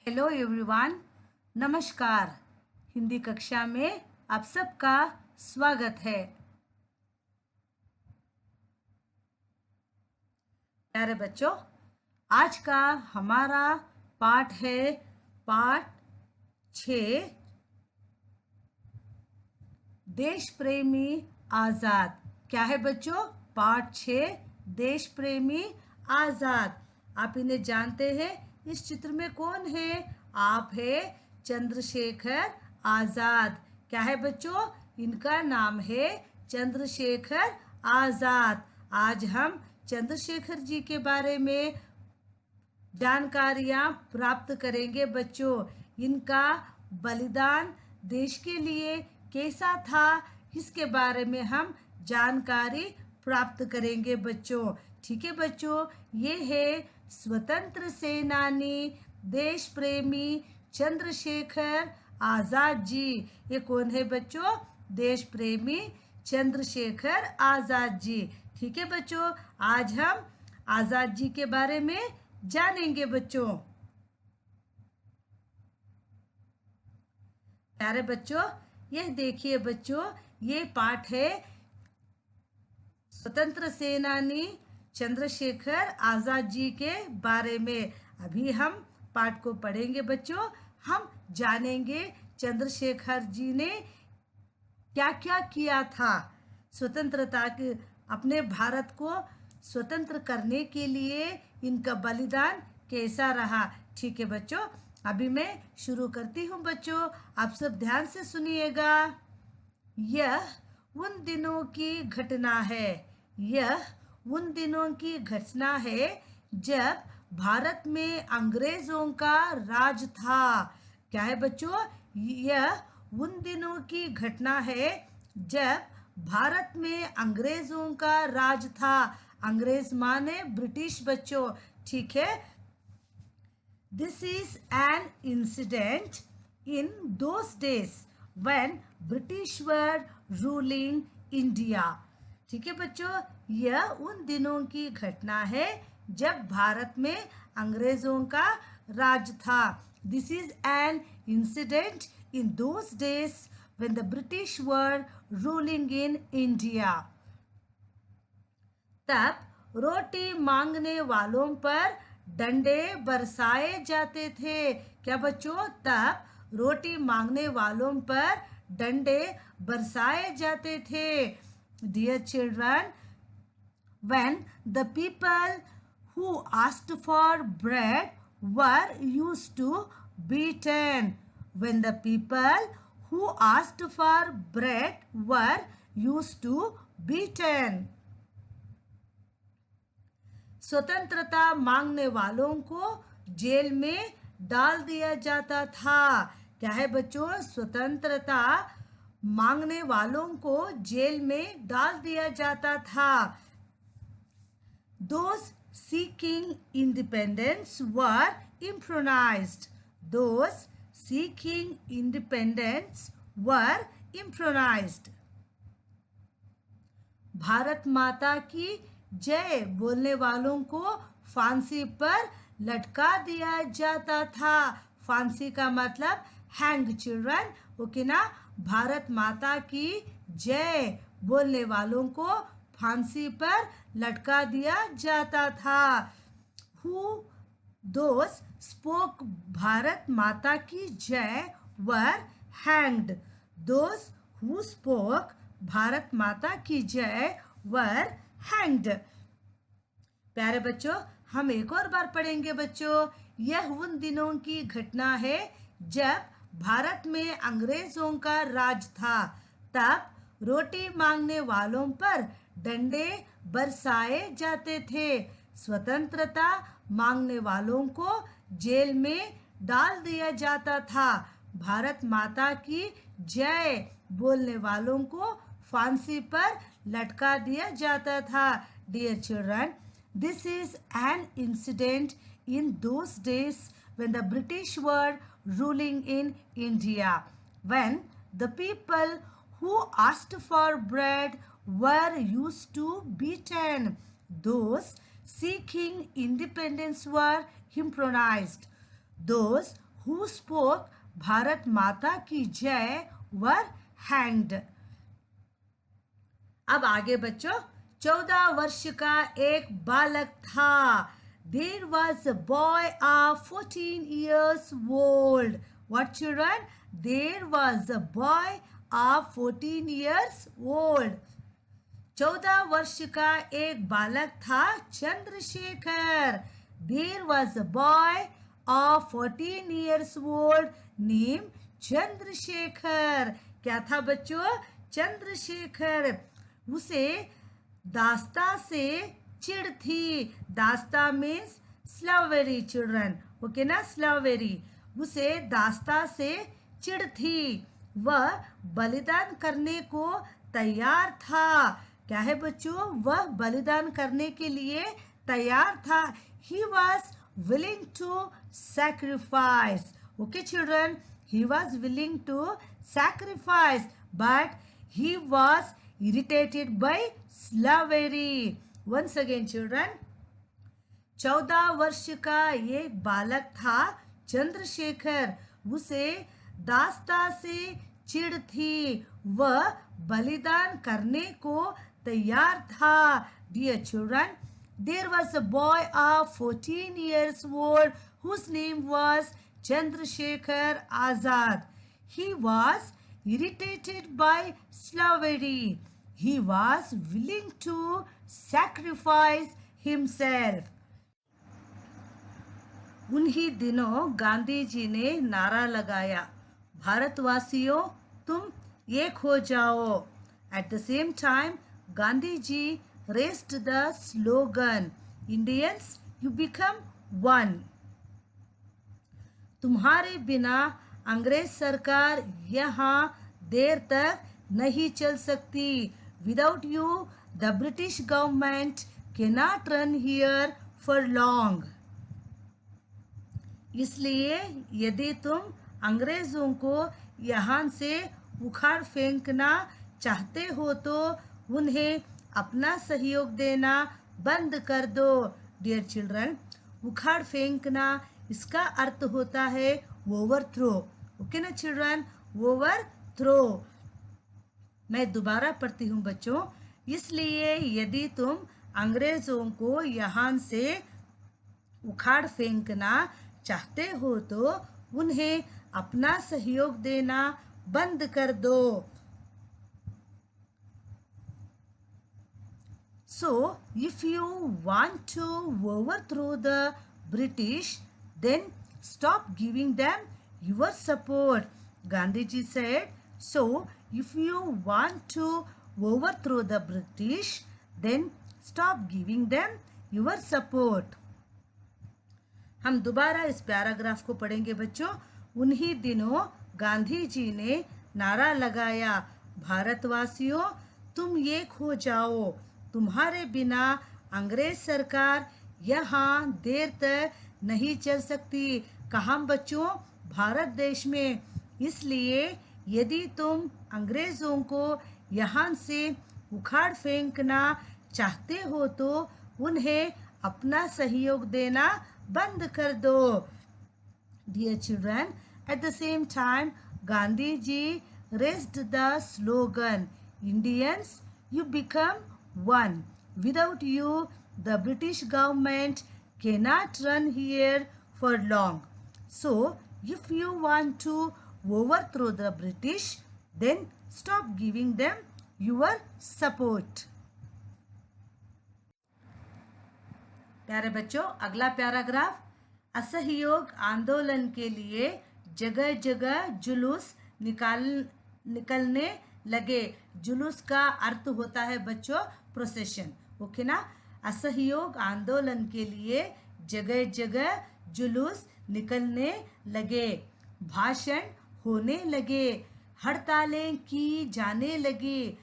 Hello everyone, नमस्कार। हिंदी कक्षा में आप सबका स्वागत है। प्यारे बच्चों, आज का हमारा पाठ है पाठ 6, देश प्रेमी आजाद। क्या है बच्चों? पाठ 6, देश प्रेमी आजाद। आप इन्हें जानते हैं? इस चित्र में कौन है? आप है चंद्रशेखर आजाद। क्या है बच्चों? इनका नाम है चंद्रशेखर आजाद। आज हम चंद्रशेखर जी के बारे में जानकारियां प्राप्त करेंगे बच्चों। इनका बलिदान देश के लिए कैसा था, इसके बारे में हम जानकारी प्राप्त करेंगे बच्चों। ठीक है बच्चों, ये है स्वतंत्र सेनानी देश प्रेमी चंद्रशेखर आजाद जी। ये कौन है बच्चों? देश प्रेमी चंद्रशेखर आजाद जी। ठीक है बच्चों, आज हम आजाद जी के बारे में जानेंगे बच्चों। प्यारे बच्चों, यह देखिए बच्चों, ये पाठ है स्वतंत्र सेनानी चंद्रशेखर आजाद जी के बारे में। अभी हम पाठ को पढ़ेंगे बच्चों। हम जानेंगे चंद्रशेखर जी ने क्या क्या किया था स्वतंत्रता के, अपने भारत को स्वतंत्र करने के लिए इनका बलिदान कैसा रहा। ठीक है बच्चों, अभी मैं शुरू करती हूँ बच्चों, आप सब ध्यान से सुनिएगा। यह उन दिनों की घटना है, यह उन दिनों की घटना है जब भारत में अंग्रेजों का राज था। क्या है बच्चों? यह उन दिनों की घटना है जब भारत में अंग्रेजों का राज था। अंग्रेज माने ब्रिटिश बच्चों। ठीक है, this is an incident in those days when British were ruling India. ठीक है बच्चों, यह उन दिनों की घटना है जब भारत में अंग्रेजों का राज था। This is an incident in those days when the British were ruling in India. तब रोटी मांगने वालों पर डंडे बरसाए जाते थे। क्या बच्चों? तब रोटी मांगने वालों पर डंडे बरसाए जाते थे। Dear children, when the people who asked for bread were used to beaten. When the people who asked for bread were used to beaten. स्वतंत्रता मांगने वालों को जेल में डाल दिया जाता था। क्या है बच्चों? स्वतंत्रता मांगने वालों को जेल में डाल दिया जाता था। Those seeking independence were imprisoned. Those seeking independence were imprisoned. Bharat माता की जय बोलने वालों को फांसी पर लटका दिया जाता था। फांसी का मतलब हैंग चिल्ड्रन, ओके ना। भारत माता की जय बोलने वालों को फांसी पर लटका दिया जाता था। Who those spoke भारत माता की जय were hanged. Those who spoke Bharat माता की जय were hanged. प्यारे बच्चों, हम एक और बार पढ़ेंगे बच्चों। यह उन दिनों की घटना है जब भारत में अंग्रेजों का राज था। तब रोटी मांगने वालों पर डंडे बरसाए जाते थे। स्वतंत्रता मांगने वालों को जेल में डाल दिया जाता था। भारत माता की जय बोलने वालों को फांसी पर लटका दिया जाता था। Dear children, this is an incident in those days when the British were ruling in India, when the people who asked for bread were used to beaten. Those seeking independence were imprisoned. Those who spoke Bharat माता की जय were hanged. अब आगे बच्चों, 14 वर्ष का एक बालक था. There was a boy of 14 years old. What children? There was a boy of 14 years old. 14 वर्ष का एक बालक था Chandrashekhar. There was a boy of 14 years old named Chandrashekhar. क्या था बच्चों? चंद्रशेखर. उसे दास्ता से चिढ़ थी. दास्ता मीन्स स्लावेरी चिल्ड्रन. ओके ना, स्लावेरी. उसे दास्ता से चिढ़ थी. वह बलिदान करने को तैयार था. क्या है बच्चों? वह बलिदान करने के लिए तैयार था. He was willing to sacrifice. Okay children, he was willing to sacrifice, but he was irritated by slavery. Once again children, 14 वर्ष का एक बालक था चंद्रशेखर. उसे दास्ता से चिढ़ थी. वह बलिदान करने को तैयार था. Dear children, there was a boy of 14 years old whose name was Chandrasekhar Azad. He was irritated by slavery. He was willing to sacrifice himself. उन्हीं दिनों गांधी जी ने नारा लगाया, भारतवासियों तुम एक हो जाओ. At the same time, Gandhi ji raised the slogan, Indians, you become one. तुम्हारे बिना अंग्रेज सरकार यहाँ देर तक नहीं चल सकती. Without you, the British government cannot run here for long. इसलिए यदि तुम अंग्रेजों को यहाँ से उखाड़ फेंकना चाहते हो तो उन्हें अपना सहयोग देना बंद कर दो. डियर चिल्ड्रन, उखाड़ फेंकना इसका अर्थ होता है ओवरथ्रो. ओके ना चिल्ड्रन, ओवरथ्रो. मैं दोबारा पढ़ती हूँ बच्चों. इसलिए यदि तुम अंग्रेजों को यहाँ से उखाड़ फेंकना चाहते हो तो उन्हें अपना सहयोग देना बंद कर दो. So, if you want to overthrow the British, then stop giving them your support. Gandhiji said, so if you want to overthrow the British, then stop giving them your support. हम दोबारा इस पैराग्राफ को पढ़ेंगे बच्चों. उन्हीं दिनों गांधी जी ने नारा लगाया, भारतवासियों तुम एक हो जाओ. तुम्हारे बिना अंग्रेज सरकार यहाँ देर तक नहीं चल सकती. कहाँ बच्चों? भारत देश में. इसलिए यदि तुम अंग्रेजों को यहाँ से उखाड़ फेंकना चाहते हो तो उन्हें अपना सहयोग देना बंद कर दो. Dear children, at the same time, Gandhi ji raised the slogan, Indians, you become one. Without you, the British government cannot run here for long. So, if you want to overthrow the British, then stop giving them your support. प्यारे बच्चों, अगला paragraph. असहयोग आंदोलन के लिए जगह जगह जुलूस निकलने लगे. जुलूस का अर्थ होता है बच्चों प्रोसेशन. ओके ना. असहयोग आंदोलन के लिए जगह जगह जुलूस निकलने लगे. भाषण होने लगे. हड़तालें की जाने लगी.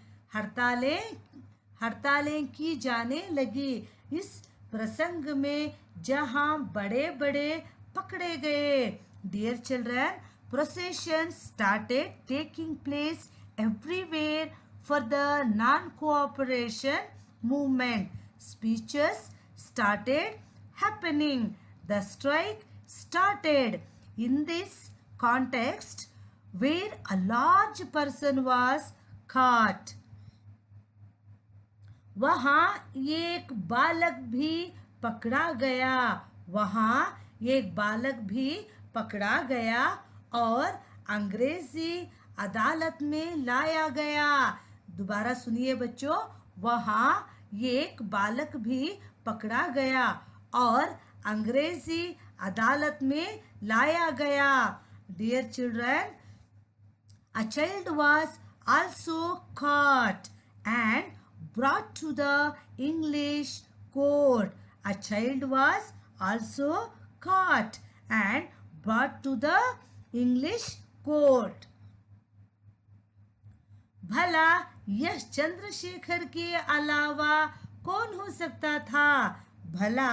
हड़तालें की जाने लगी. इस प्रसंग में जहां बड़े बड़े पकड़े गए. Dear children, processions started taking place everywhere for the non-cooperation movement. Speeches started happening. The strike started. In this context, where a large person was caught, वहाँ एक बालक भी पकड़ा गया। वहाँ एक बालक भी पकड़ा गया और अंग्रेजी अदालत में लाया गया। दोबारा सुनिए बच्चों, वहाँ एक बालक भी पकड़ा गया और अंग्रेजी अदालत में लाया गया। Dear children, a child was also caught and brought to the English court. A child was also caught and brought to the English court. भला यह चंद्रशेखर के अलावा कौन हो सकता था? भला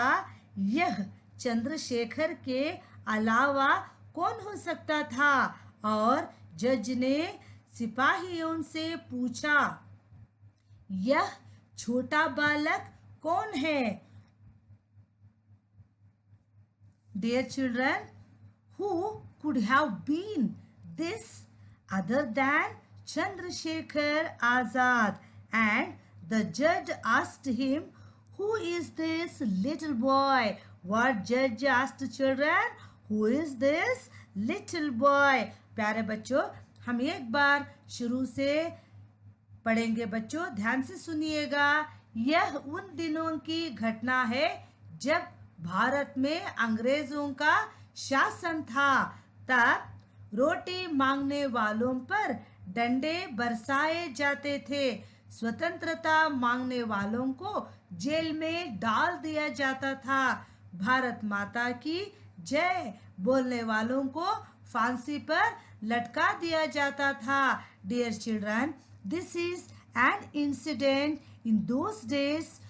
यह चंद्रशेखर के अलावा कौन हो सकता था? और जज ने सिपाहियों से पूछा, यह छोटा बालक कौन है? Dear children, who could have been this other than Chandrasekhar Azad? And the judge asked him, who is this little boy? What judge asked children? Who is this little boy? प्यारे बच्चों, हम एक बार शुरू से पढ़ेंगे बच्चों, ध्यान से सुनिएगा। यह उन दिनों की घटना है जब भारत में अंग्रेजों का शासन था। तब रोटी मांगने वालों पर डंडे बरसाए जाते थे। स्वतंत्रता मांगने वालों को जेल में डाल दिया जाता था। भारत माता की जय बोलने वालों को फांसी पर लटका दिया जाता था। Dear children, this is an incident in those days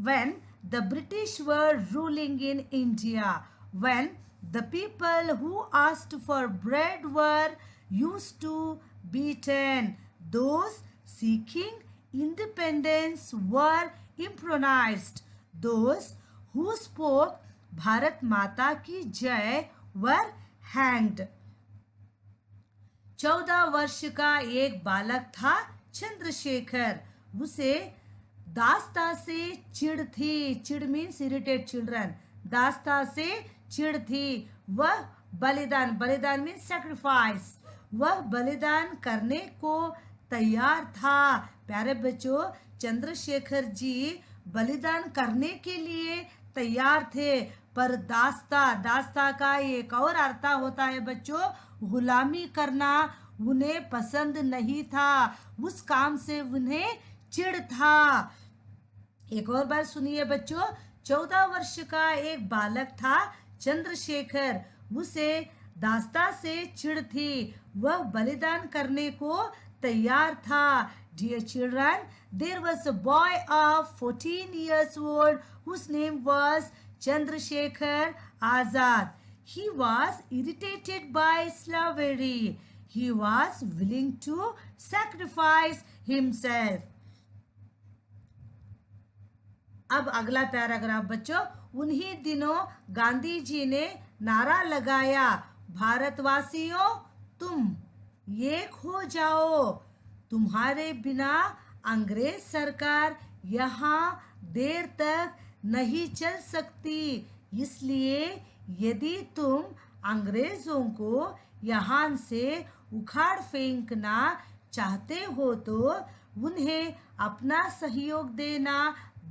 when the British were ruling in India, when the people who asked for bread were used to beaten. Those seeking independence were imprisoned. Those who spoke Bharat माता की जय were hanged. 14 वर्ष का एक बालक था चंद्रशेखर। उसे दास्ता से चिढ़ थी। चिढ़ मीन्स इरिटेट चिल्ड्रन। दास्ता से चिढ़ थी। वह बलिदान, बलिदान मीन्स सैक्रिफाइस, वह बलिदान करने को तैयार था। प्यारे बच्चों, चंद्रशेखर जी बलिदान करने के लिए तैयार थे, पर दास्ता, दास्ता का एक और अर्थ होता है बच्चों, गुलामी करना उन्हें पसंद नहीं था। उस काम से उन्हें चिढ़ था। एक और बार सुनिए बच्चों, 14 वर्ष का एक बालक था चंद्रशेखर। उसे दास्ता से चिढ़ थी। वह बलिदान करने को तैयार था। Dear children, there was a boy of 14 years old whose name was Chandrasekhar Azad. He was irritated by slavery. He was willing to sacrifice himself. अब अगला पैराग्राफ बच्चों, उन्हीं दिनों गांधी जी ने नारा लगाया, भारतवासियों तुम एक हो जाओ, तुम्हारे बिना अंग्रेज सरकार यहाँ देर तक नहीं चल सकती। इसलिए यदि तुम अंग्रेजों को यहाँ से उखाड़ फेंकना चाहते हो तो उन्हें अपना सहयोग देना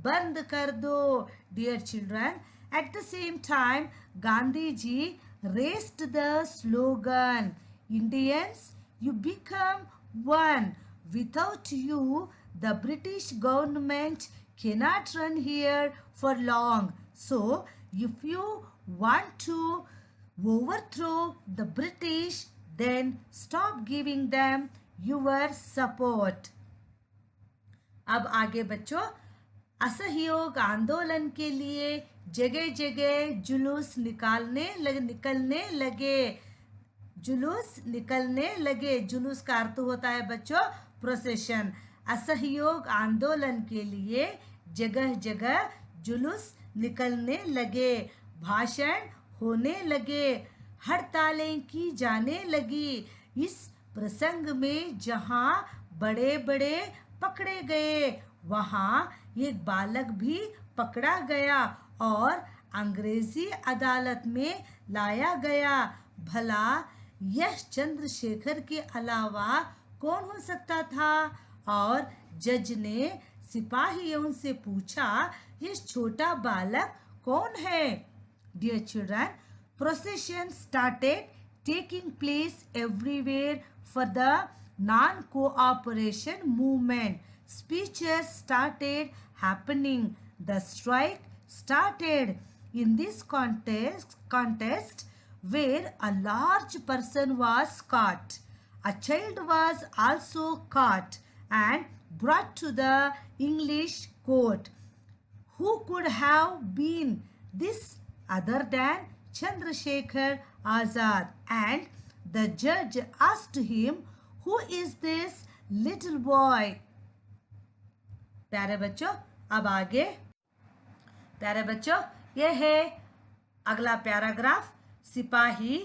बंद कर दो। Dear children, at the same time, Gandhi ji raised the slogan, Indians, you become one. Without you, the British government cannot run here for long. So, if you want to overthrow the British, then stop giving them your support. अब आगे बच्चों, असहयोग आंदोलन के लिए जगह जगह जुलूस निकलने लगे। जुलूस निकलने लगे। जुलूस का अर्थ होता है बच्चों प्रोसेशन। असहयोग आंदोलन के लिए जगह जगह जुलूस निकलने लगे, भाषण होने लगे, हड़तालें की जाने लगी। इस प्रसंग में जहां बड़े बड़े पकड़े गए वहां एक बालक भी पकड़ा गया और अंग्रेजी अदालत में लाया गया। भला यह चंद्रशेखर के अलावा कौन हो सकता था? और जज ने सिपाहियों से पूछा, ये छोटा बालक कौन है? Dear children, procession started taking place everywhere for the non-cooperation movement. Speeches started happening. The strike started. In this contest where a large person was caught, a child was also caught and brought to the English court. Who could have been this other than Chandrasekhar Azad? And the judge asked him, who is this little boy? प्यारे बच्चों, अब आगे प्यारे बच्चों, यह है अगला paragraph. सिपाही,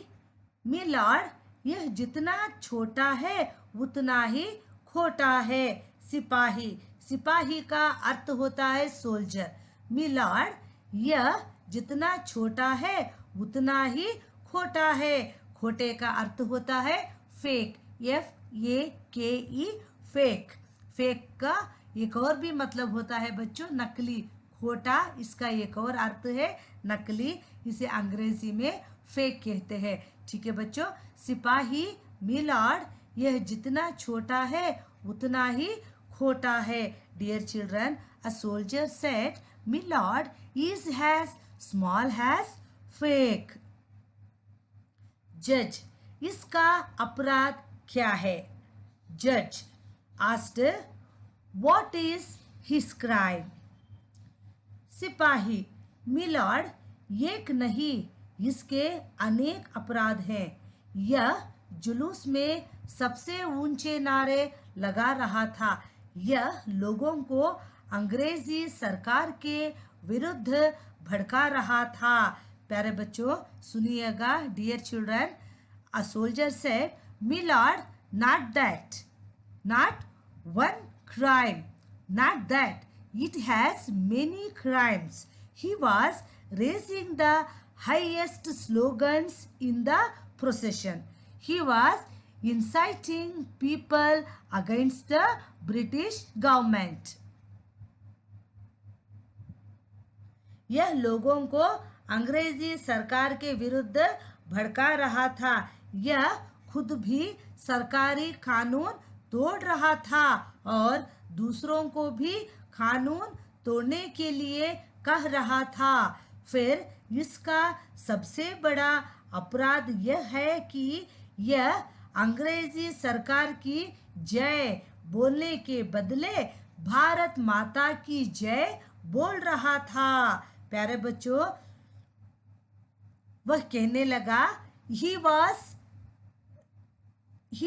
मिलॉर्ड, यह जितना छोटा है उतना ही खोटा है। सिपाही, सिपाही का अर्थ होता है सोल्जर। मिलॉर्ड, यह जितना छोटा है उतना ही खोटा है। खोटे का अर्थ होता है फेक, FAKE, फेक। फेक का एक और भी मतलब होता है बच्चों नकली। खोटा इसका एक और अर्थ है नकली, इसे अंग्रेजी में फेक कहते हैं। ठीक है बच्चों। सिपाही, मिलॉर्ड, यह जितना छोटा है उतना ही खोटा है। Dear children, a soldier said, milord is as small as fake. जज, इसका अपराध क्या है? जज asked, what is his crime? सिपाही, मिलॉर्ड, एक नहीं इसके अनेक अपराध हैं। यह जुलूस में सबसे ऊंचे नारे लगा रहा था। यह लोगों को अंग्रेजी सरकार के विरुद्ध भड़का रहा था। प्यारे बच्चों सुनिएगा। Dear children, a soldier said, milord, not that, not one crime, not that, it has many crimes. He was raising the highest slogans in the procession. He was inciting people against the British government. यह लोगों को अंग्रेजी सरकार के विरुद्ध भड़का रहा था। यह खुद भी सरकारी कानून तोड़ रहा था और दूसरों को भी कानून तोड़ने के लिए कह रहा था। फिर इसका सबसे बड़ा अपराध यह है कि यह अंग्रेजी सरकार की जय बोलने के बदले भारत माता की जय बोल रहा था। प्यारे बच्चों, वह कहने लगा, he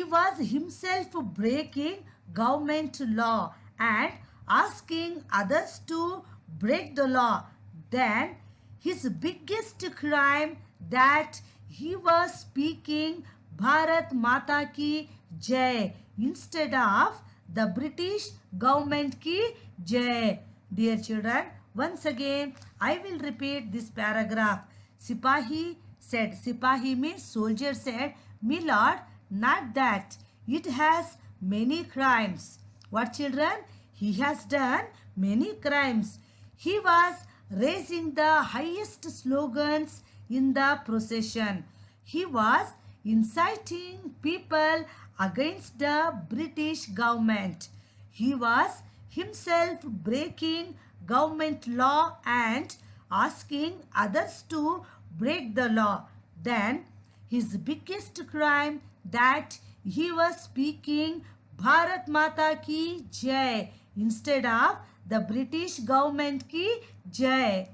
was himself breaking government law and asking others to break the law. Then his biggest crime that he was speaking Bharat Mata ki Jai instead of the British government ki Jai. Dear children, once again I will repeat this paragraph. Sipahi said, Sipahi means soldier said, Milord, not that, it has many crimes. What children? He has done many crimes. He was raising the highest slogans in the procession. He was inciting people against the British government. He was himself breaking government law and asking others to break the law. Then his biggest crime that he was speaking Bharat Mata ki Jai instead of the British government की जय।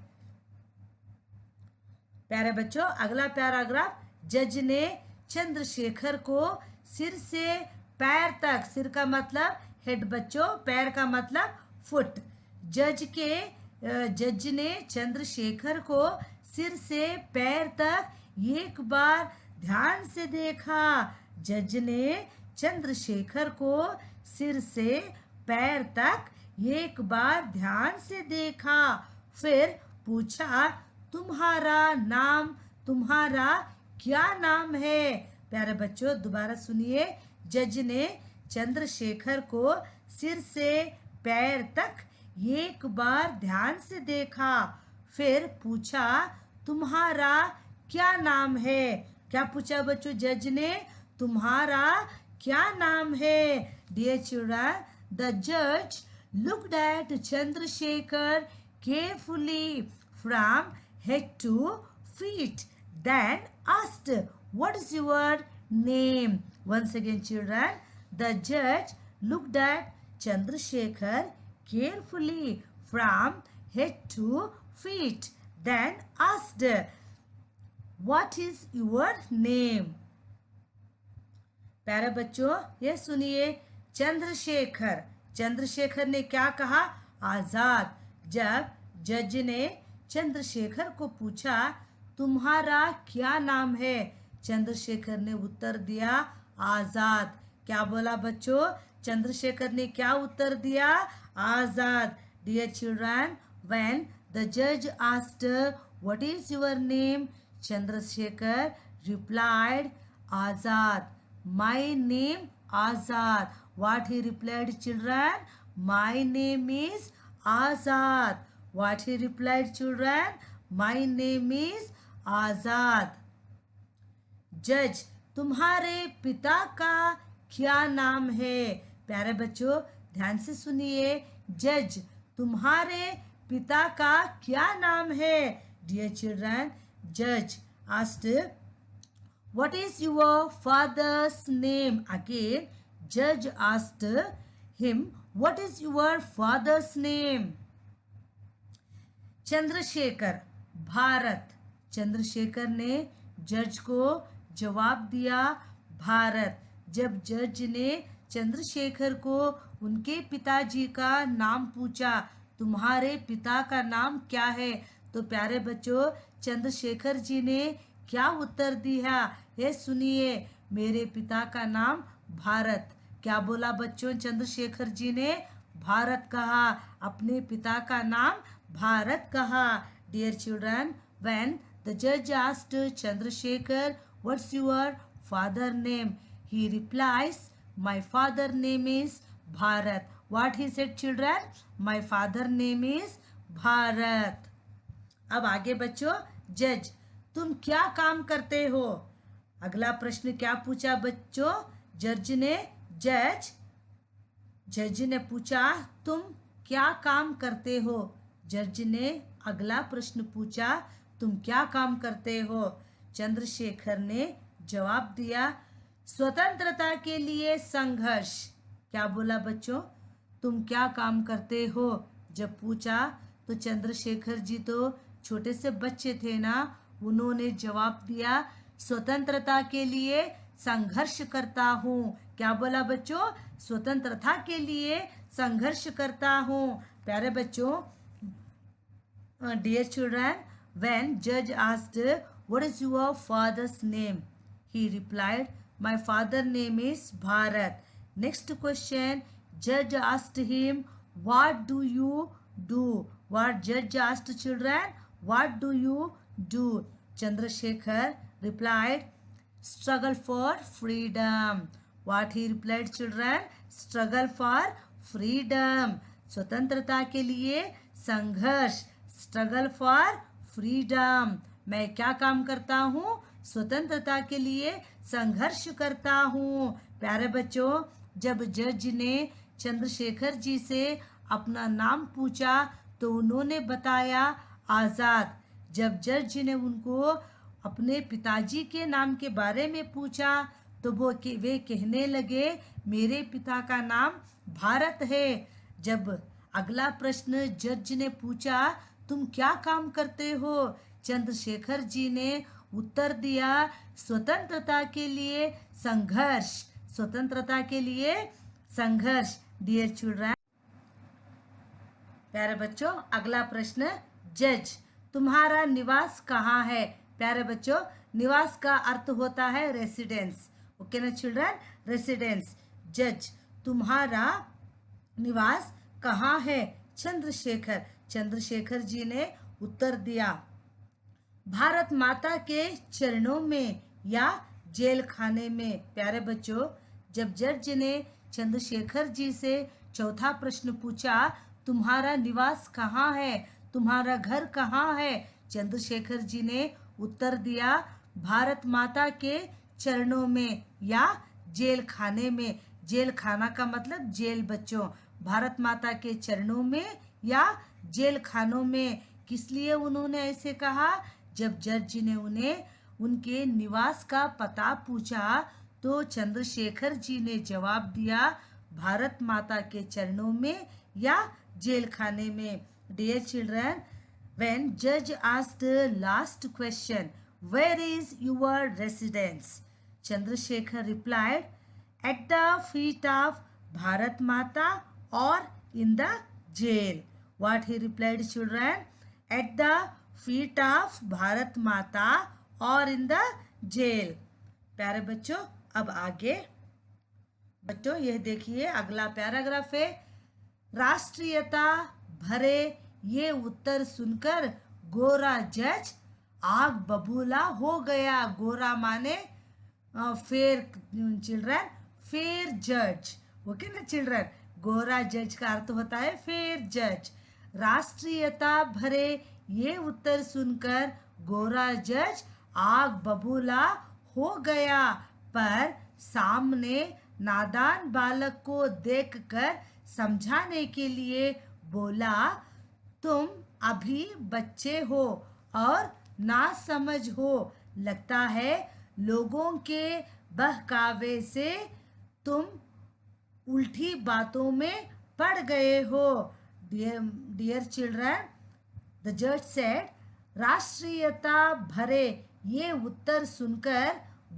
प्यारे बच्चों, अगला paragraph. जज ने चंद्रशेखर को सिर से पैर तक, सिर का मतलब हेड बच्चों, पैर का मतलब फुट। जज ने चंद्रशेखर को सिर से पैर तक एक बार ध्यान से देखा। जज ने चंद्रशेखर को सिर से पैर तक एक बार ध्यान से देखा। फिर पूछा, तुम्हारा क्या नाम है? प्यारे बच्चों, दोबारा सुनिए। जज ने चंद्रशेखर को सिर से पैर तक एक बार ध्यान से देखा। फिर पूछा, तुम्हारा क्या नाम है? क्या पूछा बच्चों जज ने? तुम्हारा क्या नाम है? डियर चिल्ड्रन, द जज looked at Chandrasekhar carefully from head to feet, then asked, what is your name? Once again children, the judge looked at Chandrasekhar carefully from head to feet, then asked, what is your name? प्यारे बच्चों, ये सुनिए। चंद्रशेखर ने क्या कहा? आजाद। जब जज ने चंद्रशेखर को पूछा, तुम्हारा क्या नाम है? चंद्रशेखर ने उत्तर दिया, आजाद। क्या बोला बच्चों? चंद्रशेखर ने क्या उत्तर दिया? आजाद। डियर चिल्ड्रन, व्हेन द जज asked what is your name, Chandrashekhar replied, Azad. My name Azad. What he replied, children? My name is Azad. What he replied, children? My name is Azad. जज, तुम्हारे पिता का क्या नाम है? प्यारे बच्चों, ध्यान से सुनिए। जज, तुम्हारे पिता का क्या नाम है? Dear children, judge asked, what is your father's name? Again, judge asked him, what is your father's name? Chandrashekhar, Bharat. Chandrashekhar ने जज को जवाब दिया, भारत। जब जज ने चंद्रशेखर को उनके पिताजी का नाम पूछा, तुम्हारे पिता का नाम क्या है? तो प्यारे बच्चों, चंद्रशेखर जी ने क्या उत्तर दिया? ये सुनिए, मेरे पिता का नाम भारत। क्या बोला बच्चों? चंद्रशेखर जी ने भारत कहा, अपने पिता का नाम भारत कहा। डियर चिल्ड्रन, व्हेन द जज asked Chandrashekhar, what's your father name, he replies, my father name is Bharat. What he said children? My father name is Bharat. अब आगे बच्चों, जज, तुम क्या काम करते हो? अगला प्रश्न क्या पूछा बच्चों? जज ने पूछा, तुम क्या काम करते हो? जज ने अगला प्रश्न पूछा, तुम क्या काम करते हो? चंद्रशेखर ने जवाब दिया, स्वतंत्रता के लिए संघर्ष। क्या बोला बच्चों? तुम क्या काम करते हो? जब पूछा तो चंद्रशेखर जी तो छोटे से बच्चे थे ना, उन्होंने जवाब दिया, स्वतंत्रता के लिए संघर्ष करता हूँ। क्या बोला बच्चों? स्वतंत्रता के लिए संघर्ष करता हूँ। प्यारे बच्चों, डियर चिल्ड्रन, व्हेन जज asked what is your father's name, he replied, my father name is Bharat. Next question, जज asked him, what do you do? What जज asked children, what do you do? Chandrashekhar replied, struggle for freedom. What he replied, children? Struggle for freedom. स्वतंत्रता के लिए संघर्ष। struggle for freedom. मैं क्या काम करता हूँ? स्वतंत्रता के लिए संघर्ष करता हूँ। प्यारे बच्चों, जब जज ने चंद्रशेखर जी से अपना नाम पूछा तो उन्होंने बताया आजाद। जब जज ने उनको अपने पिताजी के नाम के बारे में पूछा तो वे कहने लगे, मेरे पिता का नाम भारत है। जब अगला प्रश्न जज ने पूछा, तुम क्या काम करते हो? चंद्रशेखर जी ने उत्तर दिया, स्वतंत्रता के लिए संघर्ष। स्वतंत्रता के लिए संघर्ष। डियर चिल्ड्रन, प्यारे बच्चों, अगला प्रश्न, जज, तुम्हारा निवास कहाँ है? प्यारे बच्चों, निवास का अर्थ होता है रेसिडेंस। ओके ना चिल्ड्रन, रेसिडेंस। जज, तुम्हारा निवास कहाँ है? चंद्रशेखर, चंद्रशेखर जी ने उत्तर दिया, भारत माता के चरणों में या जेल खाने में। प्यारे बच्चों, जब जज ने चंद्रशेखर जी से चौथा प्रश्न पूछा, तुम्हारा निवास कहाँ है, तुम्हारा घर कहाँ है, चंद्रशेखर जी ने उत्तर दिया, भारत माता के चरणों में या जेल खाने में। जेल खाना का मतलब जेल बच्चों। भारत माता के चरणों में या जेल खानों में। किस लिए उन्होंने ऐसे कहा? जब जज जी ने उन्हें उनके निवास का पता पूछा तो चंद्रशेखर जी ने जवाब दिया, भारत माता के चरणों में या जेल खाने में। Dear children, when judge asked the last question, where is your residence? Chandrasekhar replied, at the feet of Bharat Mata or in the jail. What he replied, children? At the feet of Bharat Mata or in the jail. प्यारे बच्चों, अब आगे बच्चों यह देखिए अगला paragraph है। राष्ट्रीयता भरे ये उत्तर सुनकर गोरा जज आग बबूला हो गया। गोरा माने फेयर चिल्ड्रन, फेयर जज। ओके ना चिल्ड्रन, गोरा जज का अर्थ होता है फेयर जज। राष्ट्रीयता भरे ये उत्तर सुनकर गोरा जज आग बबूला हो गया, पर सामने नादान बालक को देखकर समझाने के लिए बोला, तुम अभी बच्चे हो और नासमझ हो, लगता है लोगों के बहकावे से तुम उल्टी बातों में पड़ गए हो। डियर चिल्ड्रन, द जज सेड, राष्ट्रीयता भरे ये उत्तर सुनकर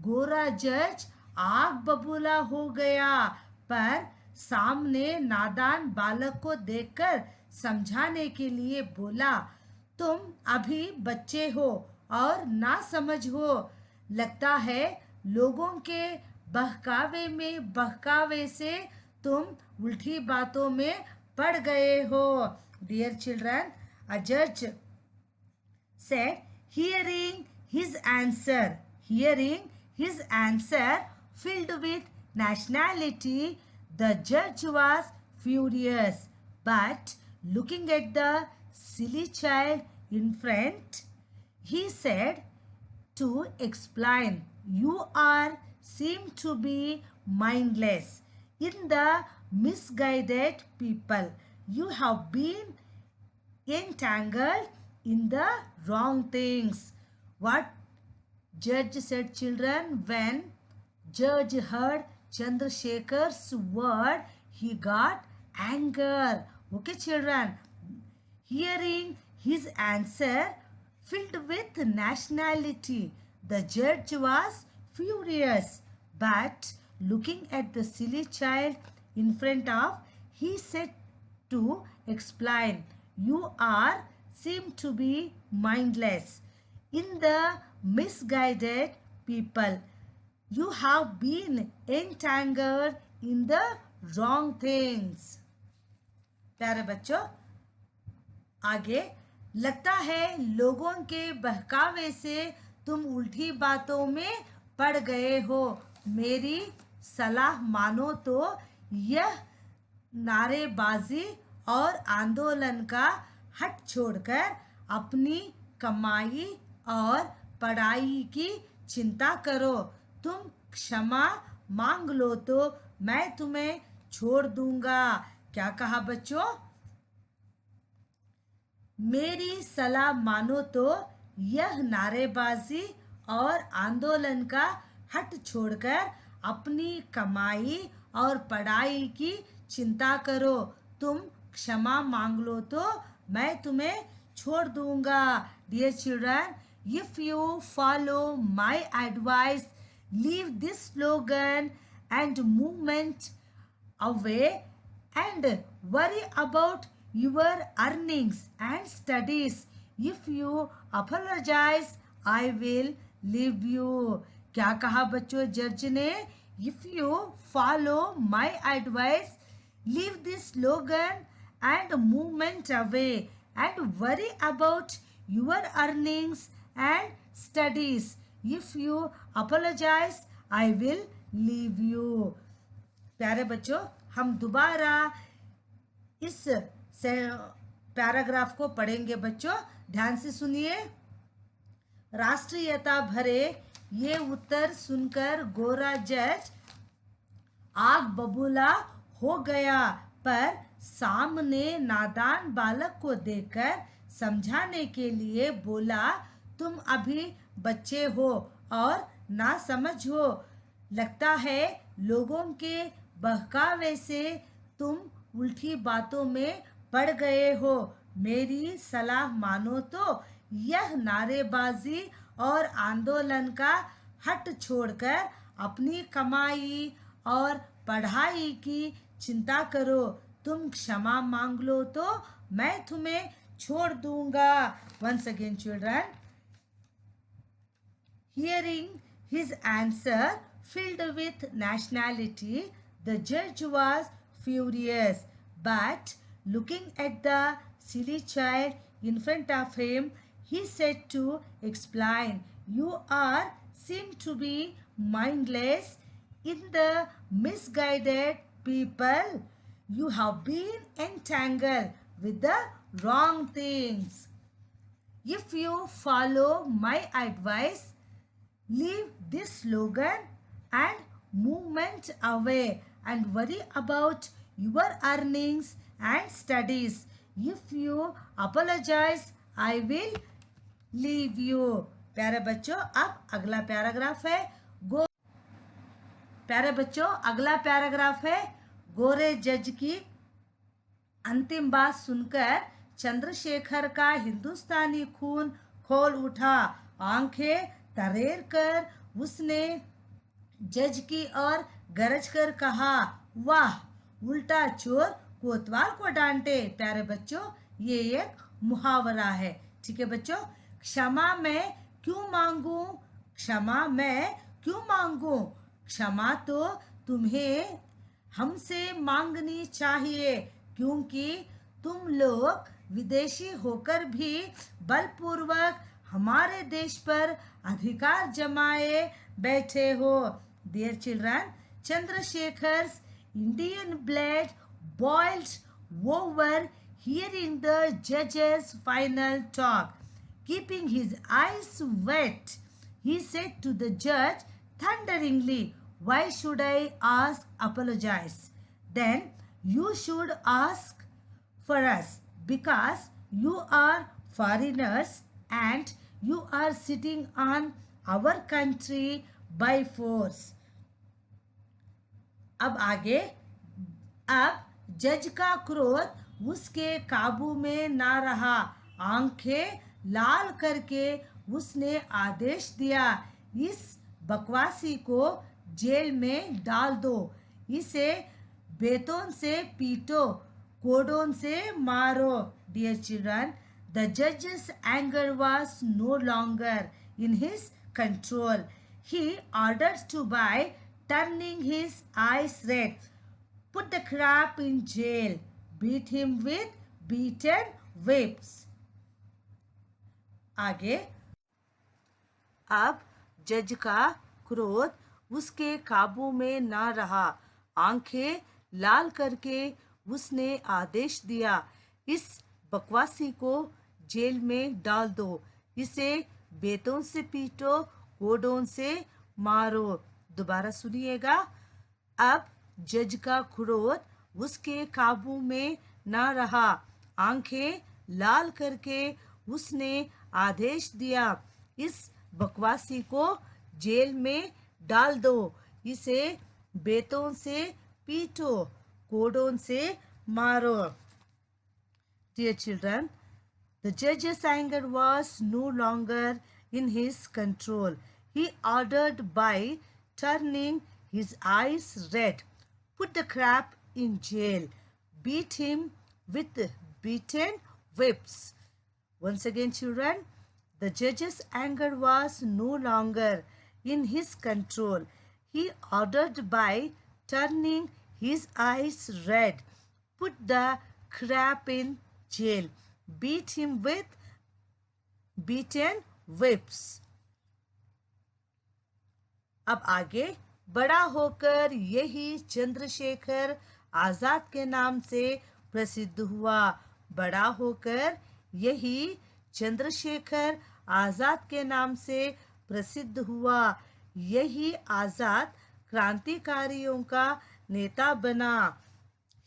गोरा जज आग बबूला हो गया, पर सामने नादान बालक को देखकर समझाने के लिए बोला, तुम अभी बच्चे हो और ना समझ हो, लगता है लोगों के बहकावे से तुम उल्टी बातों में पड़ गए हो। डियर चिल्ड्रन, अ जज said, hearing his answer filled with nationality, the judge was furious, but looking at the silly child in front, he said to explain, you are seem to be mindless in the misguided people. You have been entangled in the wrong things. What judge said, children? When judge heard Chandrasekhar's word, he got anger. Okay, children. Hearing his answer filled with nationality, the judge was furious, but looking at the silly child in front of, he said to explain, you are seem to be mindless in the misguided people. You have been entangled in the wrong things. प्यारे बच्चों, आगे, लगता है लोगों के बहकावे से तुम उल्टी बातों में पड़ गए हो। मेरी सलाह मानो तो यह नारेबाजी और आंदोलन का हट छोड़कर अपनी कमाई और पढ़ाई की चिंता करो। तुम क्षमा मांग लो तो मैं तुम्हें छोड़ दूंगा। क्या कहा बच्चों? मेरी सलाह मानो तो यह नारेबाजी और आंदोलन का हट छोड़कर अपनी कमाई और पढ़ाई की चिंता करो। तुम क्षमा मांग लो तो मैं तुम्हें छोड़ दूंगा। Dear children, if you follow my advice, leave this slogan and movement away and worry about your earnings and studies. If you apologize I will leave you. क्या कहा बच्चों जज ने? If you follow my advice, leave this slogan and movement away and worry about your earnings and studies. If you apologize, I will leave you. प्यारे बच्चों, हम दोबारा इस पैराग्राफ को पढ़ेंगे बच्चों, ध्यान से सुनिए। राष्ट्रीयता भरे ये उत्तर सुनकर गोरा जज आग बबूला हो गया, पर सामने नादान बालक को देखकर समझाने के लिए बोला, तुम अभी बच्चे हो और ना समझ हो, लगता है लोगों के बहकावे से तुम उल्टी बातों में पड़ गए हो। मेरी सलाह मानो तो यह नारेबाजी और आंदोलन का हट छोड़कर अपनी कमाई और पढ़ाई की चिंता करो। तुम क्षमा मांग लो तो मैं तुम्हें छोड़ दूंगा। Once again children, hearing his answer filled with nationality, the judge was furious, but looking at the silly child in front of him, he said to explain, you are seem to be mindless in the misguided people. You have been entangled with the wrong things. If you follow my advice, leave this slogan and movement away and worry about your earnings and studies. If you apologize, I will leave you. प्यारे बच्चों, अब अगला paragraph है अगला paragraph है गोरे जज की अंतिम बात सुनकर चंद्रशेखर का हिंदुस्तानी खून खोल उठा। आंखें तरेर कर उसने जज की ओर गरज कर कहा, वाह, उल्टा चोर कोतवाल को डांटे। प्यारे बच्चों, ये एक मुहावरा है, ठीक है बच्चों। क्षमा मैं क्यों मांगू? क्षमा तो तुम्हें हमसे मांगनी चाहिए, क्योंकि तुम लोग विदेशी होकर भी बलपूर्वक हमारे देश पर अधिकार जमाए बैठे हो। Dear children, Chandrasekhar's Indian blood boiled over hearing the judge's final talk. Keeping his eyes wet, he said to the judge thunderingly, why should I apologize? Then you should ask for us, because you are foreigners and you are sitting on our country by force. अब जज का क्रोध उसके काबू में ना रहा। आंखें लाल करके उसने आदेश दिया, इस बकवासी को जेल में डाल दो, इसे बेतों से पीटो, कोड़ों से मारो। Dear children, the judge's anger was no longer in his control. He ordered to by turning his eyes red, put the crab in jail, beat him with beaten whips. आगे, अब जज का क्रोध उसके काबू में ना रहा। आंखें लाल करके उसने आदेश दिया, इस बकवासी को जेल में डाल दो, इसे बेतों से पीटो, कोड़ों से मारो। दोबारा सुनिएगा। अब जज का क्रोध उसके काबू में ना रहा। आंखें लाल करके उसने आदेश दिया, इस बकवासी को जेल में डाल दो, इसे बेतों से पीटो, कोड़ों से मारो। Dear children, the judge's anger was no longer in his control. He ordered by turning his eyes red, put the crab in jail, beat him with beaten whips. Once again, children, The judge's anger was no longer in his control. He ordered by turning his eyes red, put the crab in jail, beat him with beaten whips. अब आगे, बड़ा होकर यही चंद्रशेखर आजाद के नाम से प्रसिद्ध हुआ। बड़ा होकर यही चंद्रशेखर आजाद के नाम से प्रसिद्ध हुआ। यही आजाद क्रांतिकारियों का नेता बना।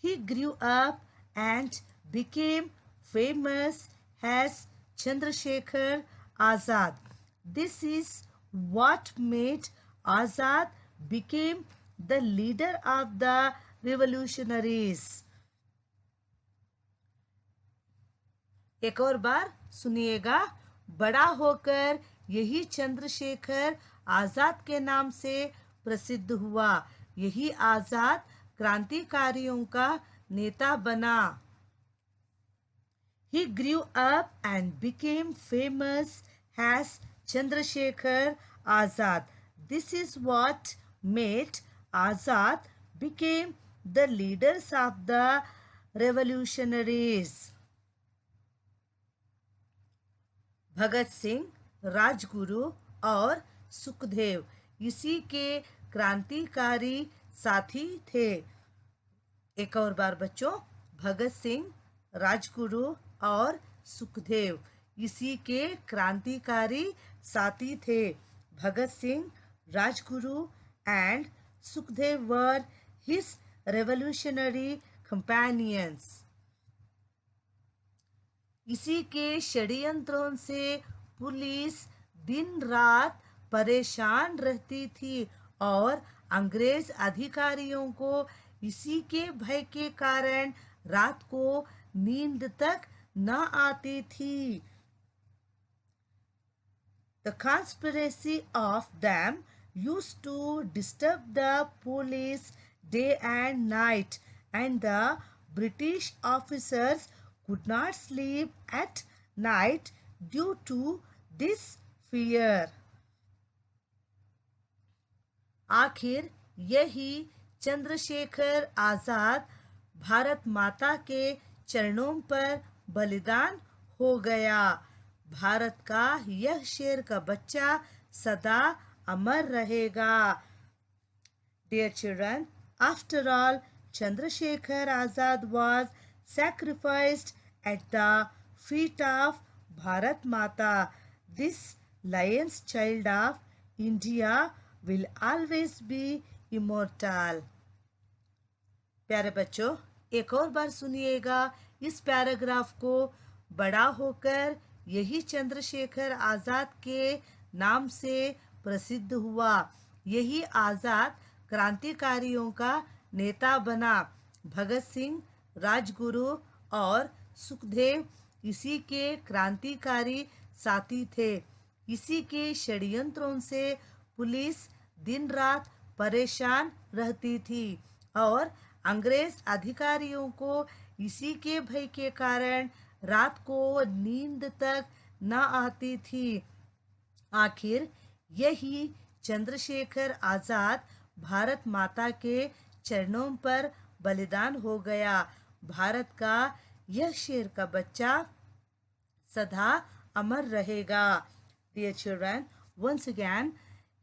He grew up and became famous as Chandrasekhar Azad. This is what made Azad became the leader of the revolutionaries. एक और बार सुनिएगा। बड़ा होकर यही चंद्रशेखर आजाद के नाम से प्रसिद्ध हुआ। यही आजाद क्रांतिकारियों का नेता बना। He grew up and became famous as Chandrasekhar Azad. This is what made Azad became the leaders of the revolutionaries. Bhagat Singh, Rajguru और सुखदेव इसी के क्रांतिकारी साथी थे। एक और बार बच्चों, भगत सिंह, राजगुरु और सुखदेव इसी के क्रांतिकारी साथी थे। Bhagat Singh, Rajguru and Sukhdev were his revolutionary companions. इसी के षड्यंत्रों से पुलिस दिन रात परेशान रहती थी और अंग्रेज अधिकारियों को इसी के भय के कारण रात को नींद तक न आती थी। The conspiracy of them used to disturb the police day and night, and the British officers could not sleep at night due to this fear. आखिर यही चंद्रशेखर आजाद भारत माता के चरणों पर बलिदान हो गया। भारत का यह शेर का बच्चा सदा अमर रहेगा। Dear children, after all, Chandrasekhar Azad was sacrificed at the feet of Bharat Mata. This lion's child of India will always be immortal. प्यारे बच्चों, एक और बार सुनिएगा इस पैराग्राफ को। बड़ा होकर यही चंद्रशेखर आजाद के नाम से प्रसिद्ध हुआ। यही आजाद क्रांतिकारियों का नेता बना। भगत सिंह, राजगुरु और सुखदेव इसी के क्रांतिकारी साथी थे। इसी के षड्यंत्रों से पुलिस दिन रात परेशान रहती थी और अंग्रेज अधिकारियों को इसी के भय के कारण रात को नींद तक न आती थी। आखिर यही चंद्रशेखर आजाद भारत माता के चरणों पर बलिदान हो गया। भारत का यह शेर का बच्चा सदा अमर रहेगा। Dear children, once again,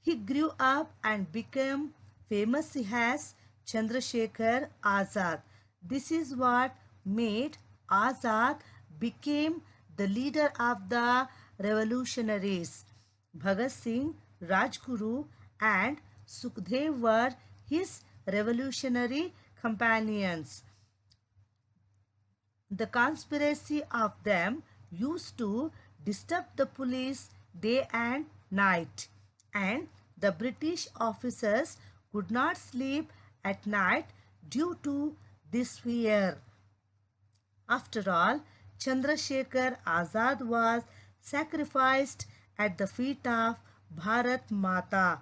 he grew up and became famous as Chandrasekhar Azad. This is what made Azad became the leader of the revolutionaries. Bhagat Singh, Rajguru and Sukhdev were his revolutionary companions. The conspiracy of them used to disturb the police day and night, and the British officers could not sleep at night due to this fear. After all, Chandrasekhar Azad was sacrificed at the feet of Bharat Mata.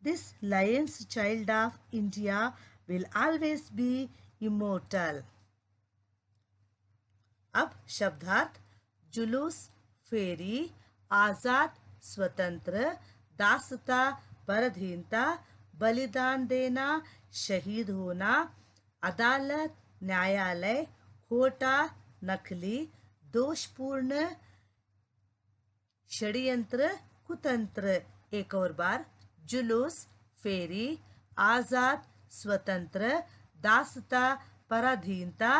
This lion's child of India will always be immortal. अब शब्दार्थ जुलूस, फेरी आजाद, स्वतंत्र, दासता, पराधीनता, बलिदान देना, शहीद होना, अदालत, न्यायालय, खोटा, नकली, दोषपूर्ण, षड्यंत्र, कुतंत्र। एक और बार, जुलूस, फेरी, आजाद, स्वतंत्र, दासता, पराधीनता,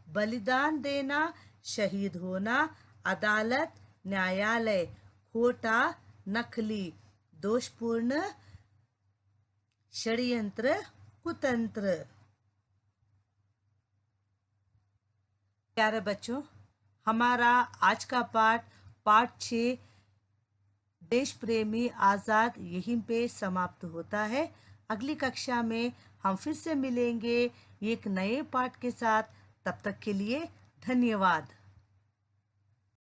बलिदान देना, शहीद होना, अदालत, न्यायालय, खोटा, नकली, दोषपूर्ण, षड्यंत्र, कुतंत्र। प्यारे बच्चों, हमारा आज का पाठ 6 देश प्रेमी आज़ाद यहीं पे समाप्त होता है। अगली कक्षा में हम फिर से मिलेंगे एक नए पाठ के साथ। तब तक के लिए धन्यवाद।